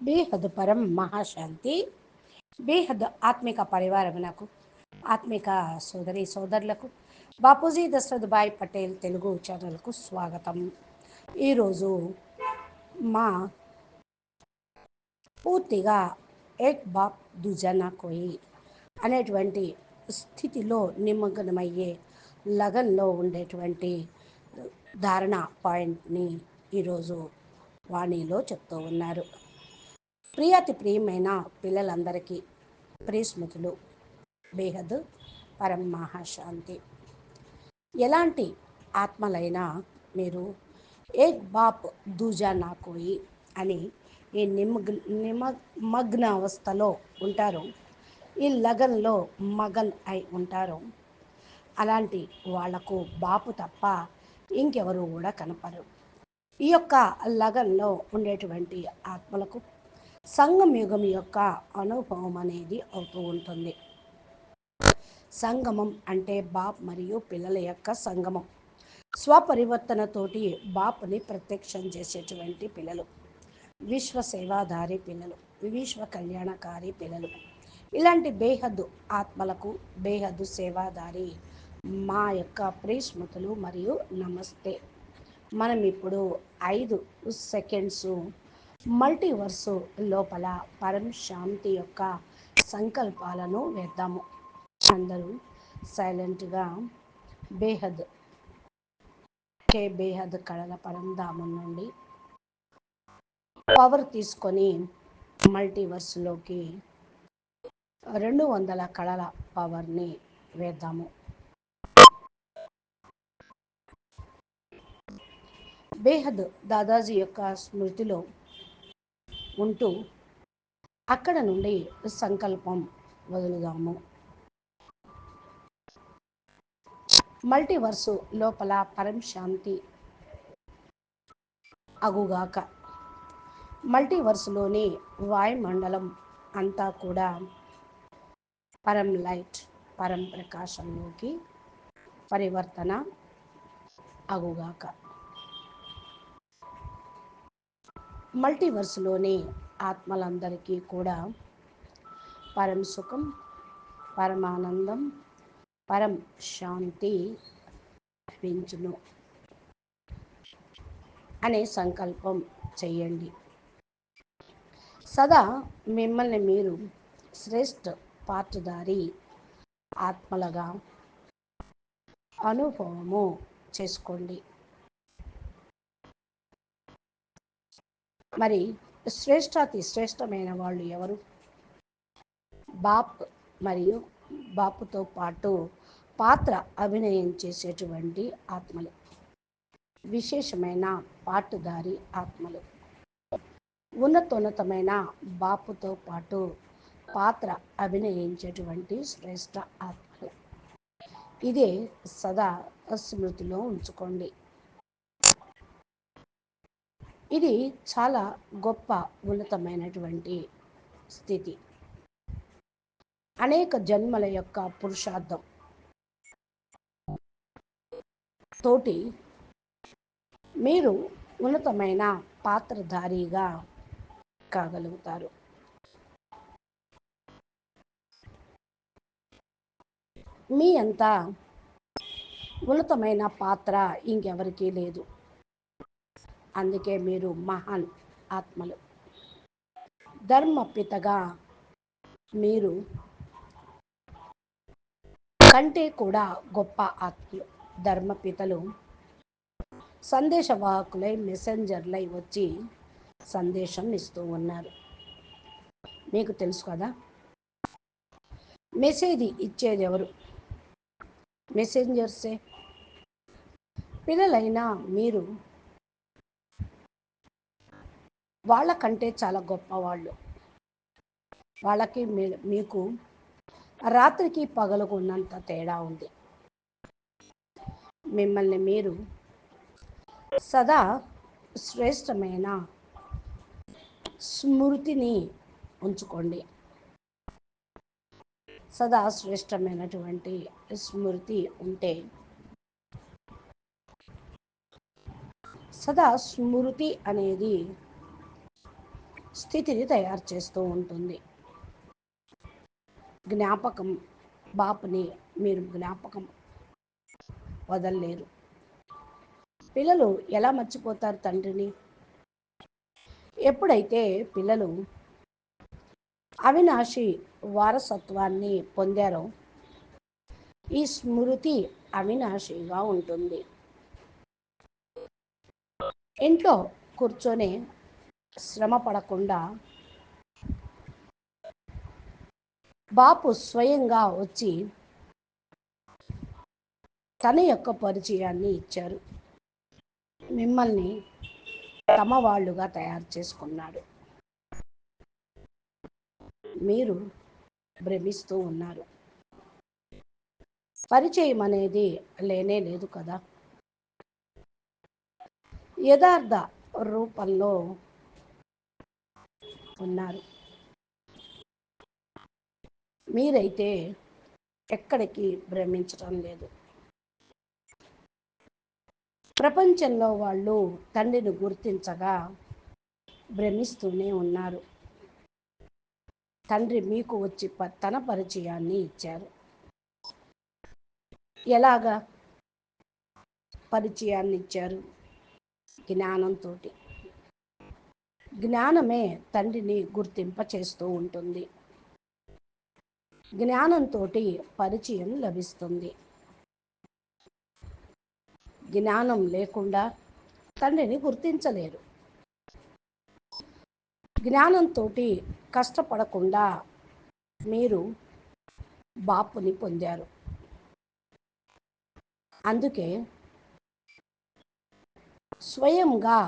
బేహద్ పరం మహాశాంతి. బేహద్ ఆత్మిక పరివారమునకు, ఆత్మిక సోదరి సోదరులకు బాపూజీ దశరథ్ భాయ్ పటేల్ తెలుగు ఛానల్కు స్వాగతం. ఈరోజు మా పూర్తిగా ఏక్ బాప్ దుజనా కోయి అనేటువంటి స్థితిలో నిమగ్నమయ్యే లగన్లో ఉండేటువంటి ధారణ పాయింట్ని ఈరోజు వాణిలో చెప్తూ ఉన్నారు. ప్రియాతి ప్రియమైన పిల్లలందరికీ ప్రియస్మృతులు, బేహద్ పరం మహాశాంతి. ఎలాంటి ఆత్మలైనా మీరు ఏక్ బాప్ దూజా నా కోయి అని ఈ నిమగ్న అవస్థలో ఉంటారు, ఈ లగన్లో మగన్ అయి ఉంటారు. అలాంటి వాళ్లకు బాపు తప్ప ఇంకెవరు కూడా కనపడరు. ఈ యొక్క లగన్లో ఉండేటువంటి ఆత్మలకు సంగం యుగం యొక్క అనుభవం అనేది అవుతూ ఉంటుంది. సంగమం అంటే బాప్ మరియు పిల్లల యొక్క సంగమం. స్వపరివర్తనతోటి బాపుని ప్రత్యక్షం చేసేటువంటి పిల్లలు, విశ్వ సేవాదారి పిల్లలు, విశ్వ కళ్యాణకారి పిల్లలు. ఇలాంటి బేహద్దు ఆత్మలకు, బేహద్దు సేవాదారి మా యొక్క ప్రియస్మృతులు మరియు నమస్తే. మనం ఇప్పుడు 5 సెకండ్స్ మల్టీవర్సు లోపల పరం శాంతి యొక్క సంకల్పాలను వేద్దాము. అందరూ సైలెంట్గా బేహద్ బేహద్ కళల పరంధామం నుండి పవర్ తీసుకొని మల్టీవర్స్లోకి 200 కళల పవర్ని వేద్దాము. బేహద్ దాదాజీ యొక్క స్మృతిలో ఉంటూ అక్కడ నుండి సంకల్పం వదులుదాము. మల్టీవర్సు లోపల పరం శాంతి అగుగాక. మల్టీవర్సులోని వాయుమండలం అంతా కూడా పరం లైట్, పరం ప్రకాశంలోకి పరివర్తన అగుగాక. మల్టీవర్సులోని ఆత్మలందరికీ కూడా పరం సుఖం, పరమానందం, పరం శాంతి లభించును అనే సంకల్పం చెయ్యండి. సదా మిమ్మల్ని మీరు శ్రేష్ఠ పాత్రధారి ఆత్మలుగా అనుభవము చేసుకోండి. మరి శ్రేష్టాతి శ్రేష్టమైన వాళ్ళు ఎవరు? బాప్ మరియు బాపుతో పాటు పాత్ర అభినయం చేసేటువంటి ఆత్మలు, విశేషమైన పాటుదారి ఆత్మలు, ఉన్నతోన్నతమైన బాపుతో పాటు పాత్ర అభినయించేటువంటి శ్రేష్ఠ ఆత్మలు. ఇదే సదా స్మృతిలో ఉంచుకోండి. ఇది చాలా గొప్ప ఉన్నతమైనటువంటి స్థితి. అనేక జన్మల యొక్క పురుషార్థం తోటి మీరు ఉన్నతమైన పాత్రధారిగా కాగలుగుతారు. మీ అంత ఉన్నతమైన పాత్ర ఇంకెవరికీ లేదు. అందుకే మీరు మహాన్ ఆత్మలు. ధర్మపితగా మీరు కంటే కూడా గొప్ప ఆత్మలు. ధర్మపితలు సందేశవాహకులై, మెసెంజర్లై వచ్చి సందేశం ఇస్తూ ఉన్నారు. మీకు తెలుసు కదా, మెసేజ్ ఇచ్చేది ఎవరు? మెసెంజర్సే. పిల్లలైనా మీరు వాళ్ళకంటే చాలా గొప్పవాళ్ళు. వాళ్ళకి మీకు రాత్రికి పగలుకు ఉన్నంత తేడా ఉంది. మిమ్మల్ని మీరు సదా శ్రేష్టమైన స్మృతిని ఉంచుకోండి. సదా శ్రేష్టమైనటువంటి స్మృతి ఉంటే, సదా స్మృతి అనేది స్థితిని తయారు చేస్తూ ఉంటుంది. జ్ఞాపకం బాపుని మీరు జ్ఞాపకం వదలలేరు. పిల్లలు ఎలా మర్చిపోతారు తండ్రిని? ఎప్పుడైతే పిల్లలు అవినాశి వారసత్వాన్ని పొందారో ఈ స్మృతి అవినాశిగా ఉంటుంది. ఇంట్లో కూర్చొని శ్రమ పడకుండా బాపు స్వయంగా వచ్చి తన యొక్క పరిచయాన్ని ఇచ్చారు. మిమ్మల్ని తమ వాళ్ళుగా తయారు చేసుకున్నాడు. మీరు భ్రమిస్తూ ఉన్నారు. పరిచయం అనేది లేనే లేదు కదా. యథార్థ రూపంలో ఉన్నారు. మీరైతే ఎక్కడికి భ్రమించడం లేదు. ప్రపంచంలో వాళ్ళు తండ్రిని గుర్తించగా భ్రమిస్తూనే ఉన్నారు. తండ్రి మీకు వచ్చి తన పరిచయాన్ని ఇచ్చారు. ఎలాగా పరిచయాన్ని ఇచ్చారు? జ్ఞానంతో. జ్ఞానమే తండ్రిని గుర్తింప చేస్తూ ఉంటుంది. జ్ఞానంతో పరిచయం లభిస్తుంది. జ్ఞానం లేకుండా తండ్రిని గుర్తించలేరు. జ్ఞానంతో కష్టపడకుండా మీరు బాపుని పొందారు. అందుకే స్వయంగా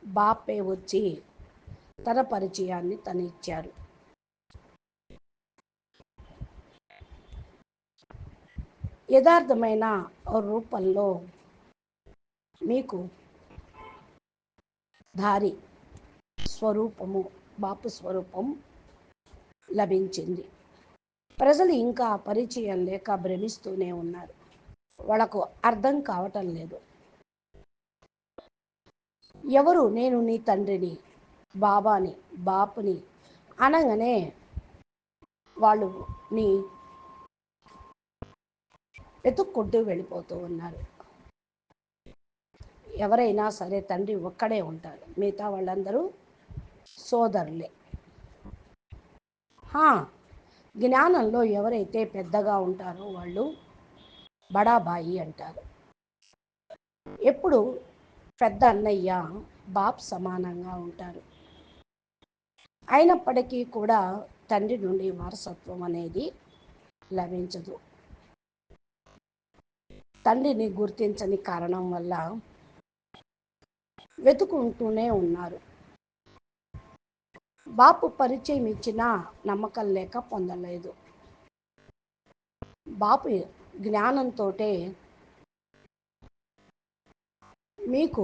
బాపే వచ్చి తన పరిచయాన్ని తను ఇచ్చారు. యథార్థమైన రూపంలో మీకు దారి స్వరూపము బాపు స్వరూపం లభించింది. ప్రజలు ఇంకా పరిచయం లేక భ్రమిస్తూనే ఉన్నారు. వాళ్ళకు అర్థం కావటం లేదు. ఎవరు? నేను నీ తండ్రిని, బాబాని, బాపుని అనగానే వాళ్ళు నీ వెతుక్కుంటూ వెళ్ళిపోతూ ఉన్నారు. ఎవరైనా సరే తండ్రి ఒక్కడే ఉంటారు, మిగతా వాళ్ళందరూ సోదరులే. జ్ఞానంలో ఎవరైతే పెద్దగా ఉంటారో వాళ్ళు బడాబాయి అంటారు. ఎప్పుడు పెద్ద అన్నయ్య బాప్ సమానంగా ఉంటారు. అయినప్పటికీ కూడా తండ్రి నుండి వారసత్వం అనేది లభించదు. తండ్రిని గుర్తించని కారణం వల్ల వెతుకుంటూనే ఉన్నారు. బాపు పరిచయం ఇచ్చినా నమ్మకం లేక పొందలేదు. బాపు జ్ఞానంతో మీకు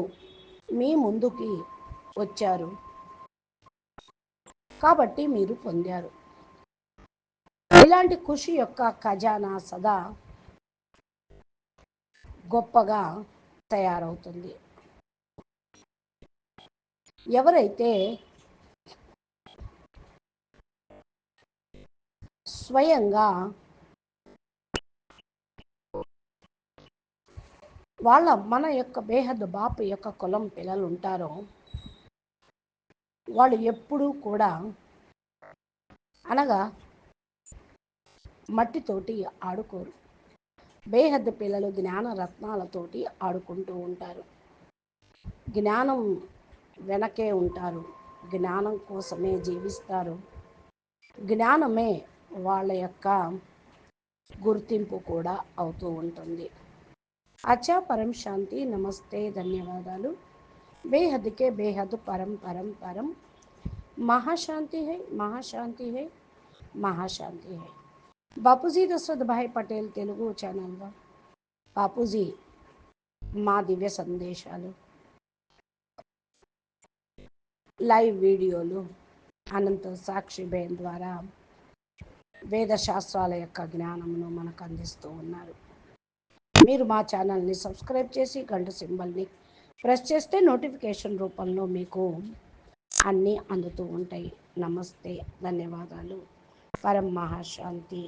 మీ ముందుకి వచ్చారు కాబట్టి మీరు పొందారు. ఇలాంటి ఖుషి యొక్క ఖజానా సదా గొప్పగా తయారవుతుంది. ఎవరైతే స్వయంగా వాళ్ళ మన యొక్క బేహద్ బాపు యొక్క కులం పిల్లలు ఉంటారో వాళ్ళు ఎప్పుడూ కూడా అనగా మట్టితోటి ఆడుకోరు. బేహద్దు పిల్లలు జ్ఞాన రత్నాలతోటి ఆడుకుంటూ ఉంటారు. జ్ఞానం వెనకే ఉంటారు. జ్ఞానం కోసమే జీవిస్తారు. జ్ఞానమే వాళ్ళ యొక్క గుర్తింపు కూడా అవుతూ ఉంటుంది. అచ్చా, పరం శాంతి, నమస్తే, ధన్యవాదాలు. బేహద్కే బేహద్ పరం పరం పరం. महाशांति है, महाशांति है, महाशांति है. బాపూజీ దశరథ్ భాయ్ పటేల్ తెలుగు ఛానల్గా బాపూజీ మా దివ్య సందేశాలు, లైవ్ వీడియోలు, అనంత సాక్షి బేన్ ద్వారా వేద శాస్త్రాల యొక్క జ్ఞానమును మనకు అందిస్తూ ఉన్నారు. మీరు మా ఛానల్ని సబ్స్క్రైబ్ చేసి గంట సింబల్ని ప్రెస్ చేస్తే నోటిఫికేషన్ రూపంలో మీకు అన్నీ అందుతూ ఉంటాయి. నమస్తే, ధన్యవాదాలు. పరం మహాశాంతి.